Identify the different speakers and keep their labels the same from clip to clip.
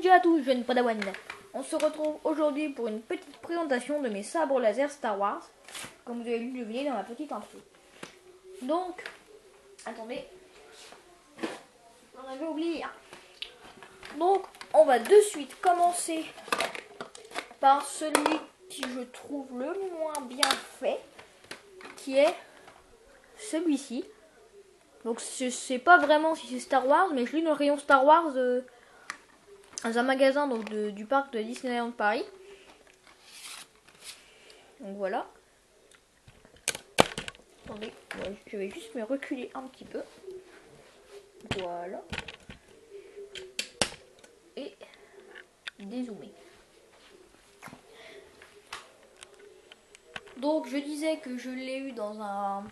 Speaker 1: Bonjour à tous, jeunes Padawan. On se retrouve aujourd'hui pour une petite présentation de mes sabres laser Star Wars, comme vous avez lu deviner dans ma petite intro. Donc, attendez, j'en avais oublié. Donc, on va de suite commencer par celui qui je trouve le moins bien fait, qui est celui-ci. Donc, je sais pas vraiment si c'est Star Wars, mais je lis dans le rayon Star Wars dans un magasin donc du parc de Disneyland Paris. Donc voilà. Attendez, je vais juste me reculer un petit peu. Voilà. Et dézoomer. Donc je disais que je l'ai eu dans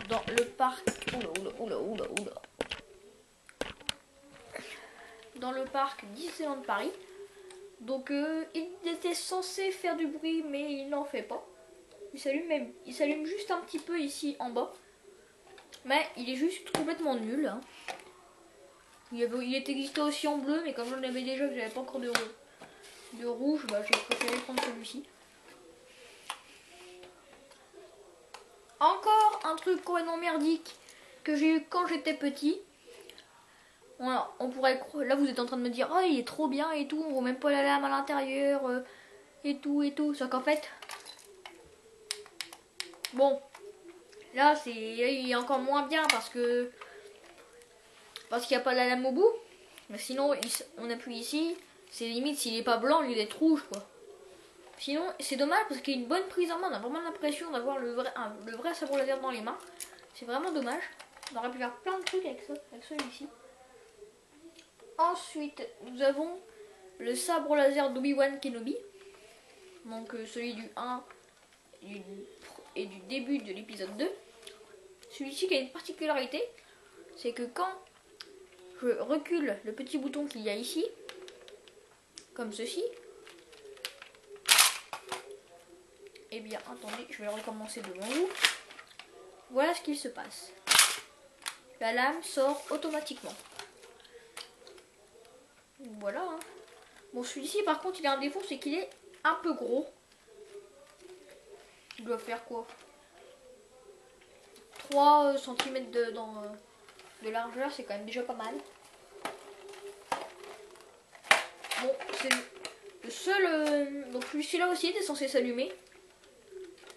Speaker 1: le parc. Oula. Dans le parc Disneyland Paris. Donc il était censé faire du bruit, mais il n'en fait pas. Il s'allume juste un petit peu ici en bas. Mais il est juste complètement nul. Hein. Il était existé aussi en bleu, mais comme j'en avais déjà, que j'avais pas encore de rouge, bah, j'ai préféré prendre celui-ci. Encore un truc complètement merdique que j'ai eu quand j'étais petit. Voilà, on pourrait là vous êtes en train de me dire, oh il est trop bien et tout, on voit même pas la lame à l'intérieur et tout. Sauf qu'en fait, bon, là il est encore moins bien parce qu'il n'y a pas la lame au bout. Mais sinon, on appuie ici, c'est limite s'il est pas blanc, il est rouge quoi. Sinon, c'est dommage parce qu'il y a une bonne prise en main, on a vraiment l'impression d'avoir le vrai sabre laser dans les mains. C'est vraiment dommage. On aurait pu faire plein de trucs avec celui-ci. Ensuite, nous avons le sabre laser d'Obi-Wan Kenobi. Donc celui du 1 et du début de l'épisode 2. Celui-ci qui a une particularité, c'est que quand je recule le petit bouton qu'il y a ici, comme ceci, et bien attendez, je vais recommencer devant vous. Voilà ce qu'il se passe. La lame sort automatiquement. Voilà. Hein. Bon, celui-ci par contre il a un défaut, c'est qu'il est un peu gros. Il doit faire quoi, 3 cm de largeur, c'est quand même déjà pas mal. Bon, c'est le seul. Donc celui-ci-là aussi était censé s'allumer.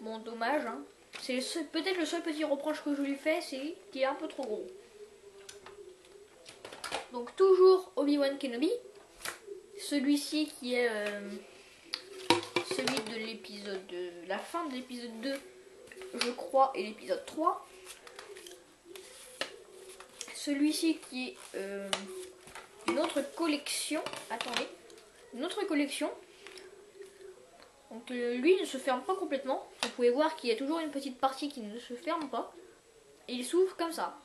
Speaker 1: Bon, dommage. Hein. C'est peut-être le seul petit reproche que je lui fais, c'est qu'il est un peu trop gros. Donc toujours Obi-Wan Kenobi. Celui-ci qui est celui de l'épisode de la fin de l'épisode 2, je crois, et l'épisode 3. Celui-ci qui est une autre collection. Attendez, une autre collection. Donc lui il ne se ferme pas complètement. Vous pouvez voir qu'il y a toujours une petite partie qui ne se ferme pas. Et il s'ouvre comme ça.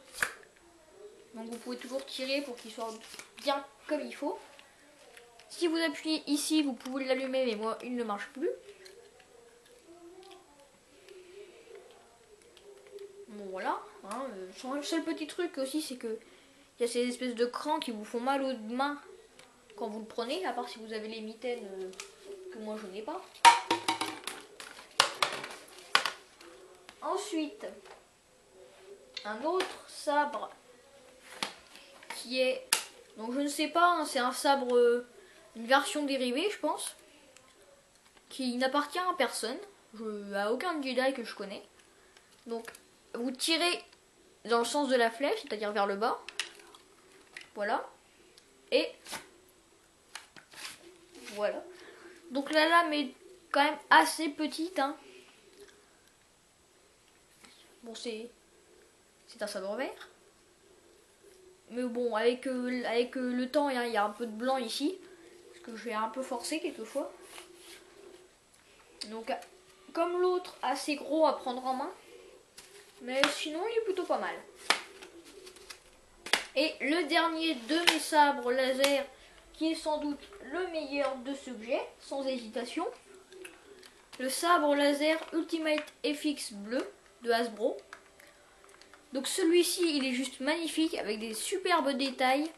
Speaker 1: Donc vous pouvez toujours tirer pour qu'il soit bien comme il faut. Si vous appuyez ici, vous pouvez l'allumer, mais moi il ne marche plus. Bon voilà. Hein, le seul petit truc aussi, c'est que il y a ces espèces de crans qui vous font mal aux mains quand vous le prenez, à part si vous avez les mitaines que moi je n'ai pas. Ensuite, un autre sabre qui est, donc je ne sais pas, hein, c'est un sabre, une version dérivée je pense, qui n'appartient à personne, à aucun Jedi que je connais. Donc vous tirez dans le sens de la flèche, c'est-à-dire vers le bas, voilà, et voilà. Donc la lame est quand même assez petite, hein. Bon, c'est un sabre vert. Mais bon, avec le temps, il y a un peu de blanc ici. Parce que je vais un peu forcer quelquefois. Donc, comme l'autre, assez gros à prendre en main. Mais sinon, il est plutôt pas mal. Et le dernier de mes sabres laser, qui est sans doute le meilleur de ce que j'ai, sans hésitation. Le sabre laser Ultimate FX bleu de Hasbro. Donc celui-ci il est juste magnifique avec des superbes détails.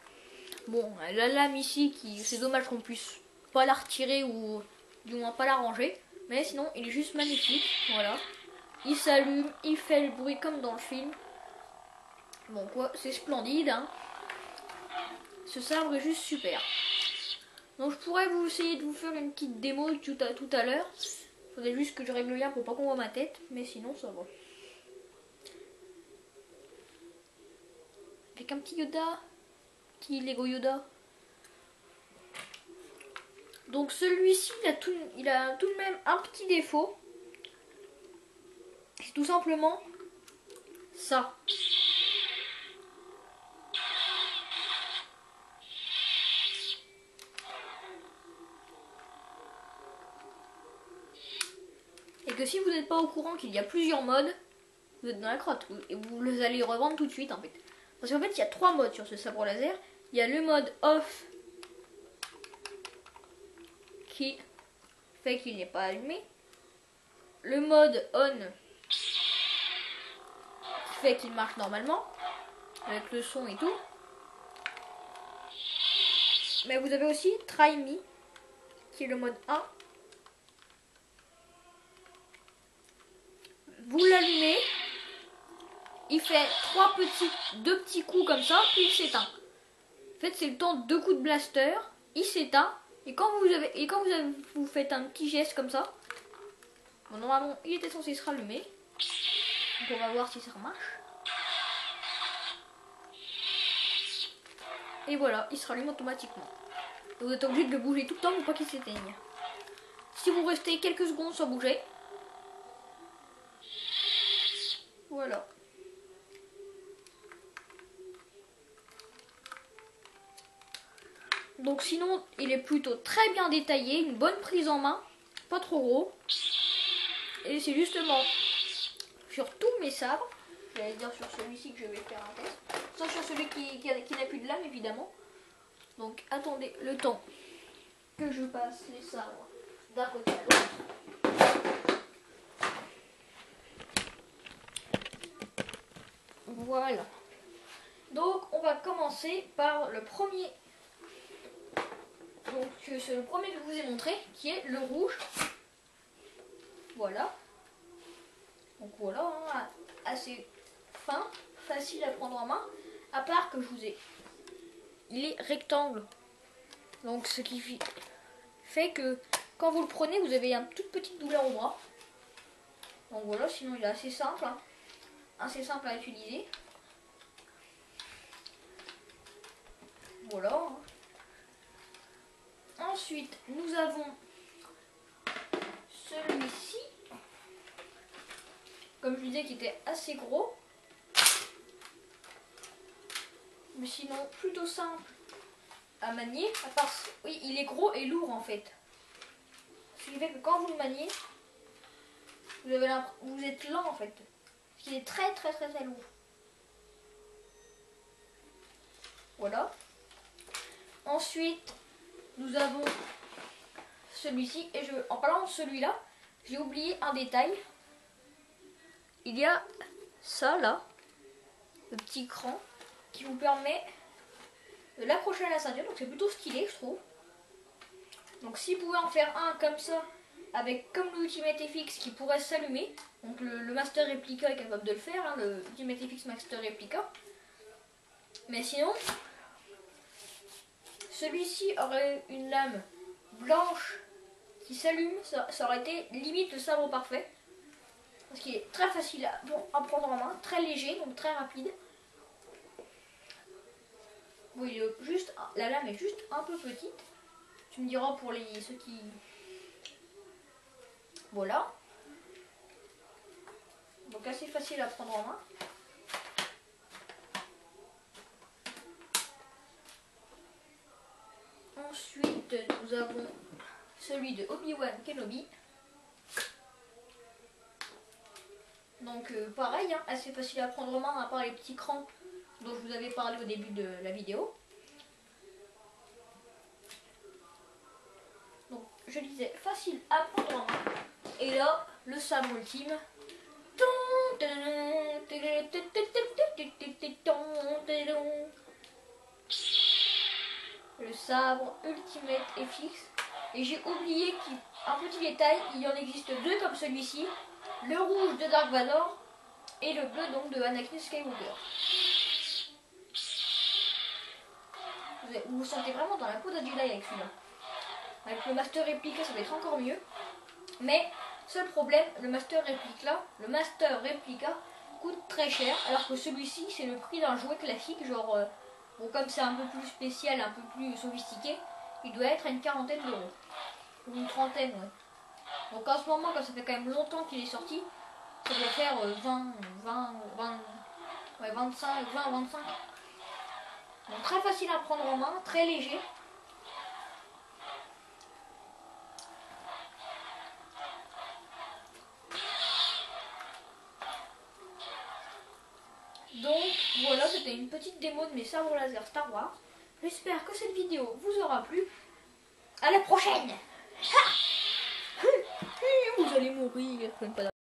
Speaker 1: Bon, la lame ici, c'est dommage qu'on puisse pas la retirer ou du moins pas la ranger. Mais sinon, il est juste magnifique. Voilà. Il s'allume, il fait le bruit comme dans le film. Bon quoi, c'est splendide. Hein. Ce sabre est juste super. Donc je pourrais vous essayer de vous faire une petite démo tout à l'heure. Il faudrait juste que je règle bien pour pas qu'on voit ma tête. Mais sinon, ça va. Avec un petit Yoda. Petit Lego Yoda. Donc celui-ci, il a tout de même un petit défaut. C'est tout simplement ça. Et que si vous n'êtes pas au courant qu'il y a plusieurs modes, vous êtes dans la crotte. Et vous les allez revendre tout de suite en fait. Parce qu'en fait, il y a 3 modes sur ce sabre laser. Il y a le mode off qui fait qu'il n'est pas allumé. Le mode on qui fait qu'il marche normalement. Avec le son et tout. Mais vous avez aussi Try Me qui est le mode 1. Vous l'allumez. Il fait 2 petits coups comme ça, puis il s'éteint. En fait, c'est le temps de 2 coups de blaster. Il s'éteint. Et quand vous faites un petit geste comme ça, bon, normalement, il était censé se rallumer. Donc on va voir si ça marche. Et voilà, il se rallume automatiquement. Et vous êtes obligé de le bouger tout le temps pour pas qu'il s'éteigne. Si vous restez quelques secondes sans bouger, voilà. Donc sinon, il est plutôt très bien détaillé, une bonne prise en main, pas trop gros. Et c'est justement sur tous mes sabres, j'allais dire sur celui-ci que je vais faire un test, sauf sur celui qui n'a plus de lame évidemment. Donc attendez le temps que je passe les sabres d'un côté à l'autre. Voilà. Donc on va commencer par le premier. Donc c'est le premier que je vous ai montré, qui est le rouge. Voilà. Donc voilà, hein, assez fin, facile à prendre en main. À part que je vous ai... Il est rectangle. Donc ce qui fait que quand vous le prenez, vous avez une toute petite douleur au bras. Donc voilà, sinon il est assez simple. Hein, assez simple à utiliser. Voilà. Hein. Ensuite, nous avons celui-ci. Comme je disais, qui était assez gros. Mais sinon, plutôt simple à manier. À part, oui, il est gros et lourd en fait. Ce qui fait que quand vous le maniez, vous êtes lent en fait. Parce qu'il est très lourd. Voilà. Ensuite, nous avons celui-ci. Et en parlant de celui-là, j'ai oublié un détail. Il y a ça là, le petit cran, qui vous permet de l'accrocher à la ceinture. Donc c'est plutôt stylé, je trouve. Donc si vous pouvez en faire un comme ça, avec comme l'Ultimate FX qui pourrait s'allumer. Donc le Master Replica est capable de le faire, hein, le Ultimate FX Master Replica. Mais sinon, celui-ci aurait une lame blanche qui s'allume, ça aurait été limite le sabre parfait. Parce qu'il est très facile à prendre en main, très léger, donc très rapide. Oui, la lame est juste un peu petite. Tu me diras pour ceux qui... Voilà. Donc assez facile à prendre en main. Ensuite, nous avons celui de Obi-Wan Kenobi. Donc pareil, hein, assez facile à prendre en main, à part les petits crans dont je vous avais parlé au début de la vidéo. Donc je disais facile à prendre en main. Et là, le sabre ultime. sabre Ultimate FX. Et j'ai oublié qu'un petit détail, il en existe deux comme celui-ci. Le rouge de Dark Vador et le bleu donc de Anakin Skywalker. Vous vous sentez vraiment dans la peau d'un Jedi avec celui-là. Avec le Master Replica, ça va être encore mieux. Mais, seul problème, le Master Replica coûte très cher. Alors que celui-ci, c'est le prix d'un jouet classique. Genre, bon, comme c'est un peu plus spécial, un peu plus sophistiqué, il doit être à une quarantaine d'euros. Ou une trentaine, ouais. Donc en ce moment, quand ça fait quand même longtemps qu'il est sorti, ça doit faire 25. Donc très facile à prendre en main, très léger. Donc voilà, c'était une petite démo de mes sabres laser Star Wars. J'espère que cette vidéo vous aura plu. À la prochaine. Vous allez mourir.